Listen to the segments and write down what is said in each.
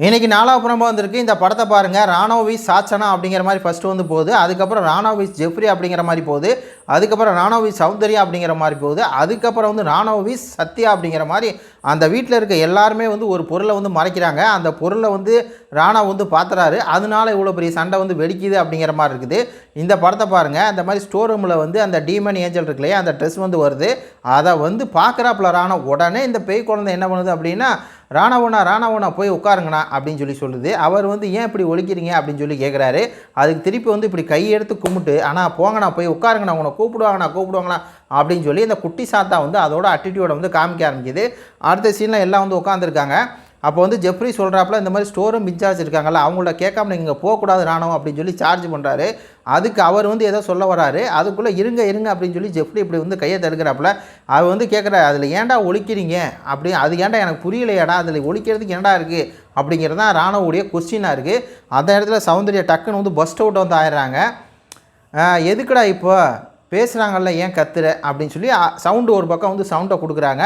இன்றைக்கி 4வது புறமா வந்திருக்கு. இந்த படத்தை பாருங்கள். ராணா விஸ் சாச்சனா அப்படிங்கிற மாதிரி ஃபஸ்ட்டு வந்து போகுது. அதுக்கப்புறம் ராணா விஸ் ஜெஃப்ரி அப்படிங்கிற மாதிரி போகுது. அதுக்கப்புறம் ராணா விஸ் சௌந்தர்யா அப்படிங்கிற மாதிரி போகுது. அதுக்கப்புறம் வந்து ராணா விஸ் சத்யா அப்படிங்கிற மாதிரி அந்த வீட்டில் இருக்க எல்லாருமே வந்து ஒரு பொருளை வந்து மறைக்கிறாங்க. அந்த பொருளை வந்து ராணா வந்து பார்த்துறாரு. அதனால இவ்வளோ பெரிய சண்டை வந்து வெடிக்குது அப்படிங்கிற மாதிரி இருக்குது. இந்த படத்தை பாருங்கள். அந்த மாதிரி ஸ்டோர் ரூமில் வந்து அந்த டீமன் ஏஞ்சல் இருக்கு இல்லையா, அந்த ட்ரெஸ் வந்து வருது. அதை வந்து பார்க்குறாப்புல ராணா. உடனே இந்த பேய் குழந்தை என்ன பண்ணுது அப்படின்னா, ராணாவண்ணா போய் உட்காருங்கண்ணா அப்படின்னு சொல்லுது. அவர் வந்து ஏன் இப்படி ஒழிக்கிறீங்க அப்படின்னு சொல்லி கேட்குறாரு. அதுக்கு திருப்பி வந்து இப்படி கையெடுத்து கும்பிட்டு, ஆனால் போங்கண்ணா போய் உட்காருங்கண்ணா, உன்னை கூப்பிடுவாங்களா அப்படின்னு சொல்லி இந்த குட்டி சாத்தா வந்து அதோட அட்டிடியூடை வந்து காமிக்க ஆரம்பிக்குது. அடுத்த சீனில் எல்லாம் வந்து உட்காந்துருக்காங்க. அப்போ வந்து ஜெஃப்ரி சொல்கிறாப்புல, இந்த மாதிரி ஸ்டோர் ரூம் இன்சார்ஜ் இருக்காங்கல்ல, அவங்கள்ட்ட கேட்காம நீங்கள் போகக்கூடாது ராணுவம் அப்படின்னு சொல்லி சார்ஜ் பண்ணுறாரு. அதுக்கு அவர் வந்து ஏதோ சொல்ல வராரு. அதுக்குள்ளே இருங்க அப்படின்னு சொல்லி ஜெஃப்ரி இப்படி வந்து கையை தடுக்கிறாப்புல. அவர் வந்து கேட்குறாரு, அதில் ஏன்டா ஒழிக்கிறீங்க அப்படி, அது ஏன்டா எனக்கு புரியலையாடா, அதில் ஒழிக்கிறதுக்கு ஏன்டா இருக்குது அப்படிங்கிறது தான் ராணுவுடைய கொஸ்டினாக இருக்குது. அந்த இடத்துல சௌந்தர்யா டக்குன்னு வந்து பஸ்ட் அவுட் வந்து ஆயிடுறாங்க. எதுக்குடா இப்போ பேசுகிறாங்கல்ல ஏன் கத்துற அப்படின்னு சொல்லி சவுண்டு ஒரு பக்கம் வந்து சவுண்டை கொடுக்குறாங்க.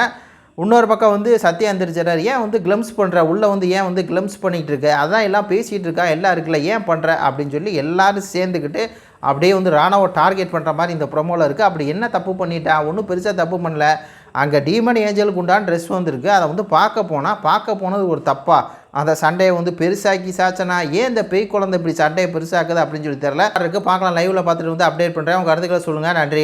இன்னொரு பக்கம் வந்து சத்யா எந்திரிச்சார். ஏன் வந்து கிளம்ஸ் பண்ணுற, உள்ளே வந்து ஏன் வந்து கிளம்ஸ் பண்ணிகிட்டு இருக்க, அதான் எல்லாம் பேசிகிட்டு இருக்கா, எல்லாம் இருக்குல்ல ஏன் பண்ணுற அப்படின்னு சொல்லி எல்லோரும் சேர்ந்துக்கிட்டு அப்படியே வந்து ராணாவை டார்கெட் பண்ணுற மாதிரி இந்த ப்ரொமோவில் இருக்குது. அப்படி என்ன தப்பு பண்ணிட்டா, ஒன்றும் பெருசாக தப்பு பண்ணல. அங்கே டீமன் ஏஞ்சலுக்கு உண்டான ட்ரெஸ் வந்துருக்கு. அதை வந்து பார்க்க போனது ஒரு தப்பா, அந்த சண்டையை வந்து பெருசாக்கி சாச்சனா, ஏன் இந்த பேய் குழந்தை இப்படி சண்டையை பெருசாக்குது அப்படின்னு சொல்லி தெரில இருக்குது. பார்க்கலாம், லைவில் பார்த்துட்டு வந்து அப்டேட் பண்ணுறேன். உங்கள் கருத்துக்களை சொல்லுங்கள். நன்றி.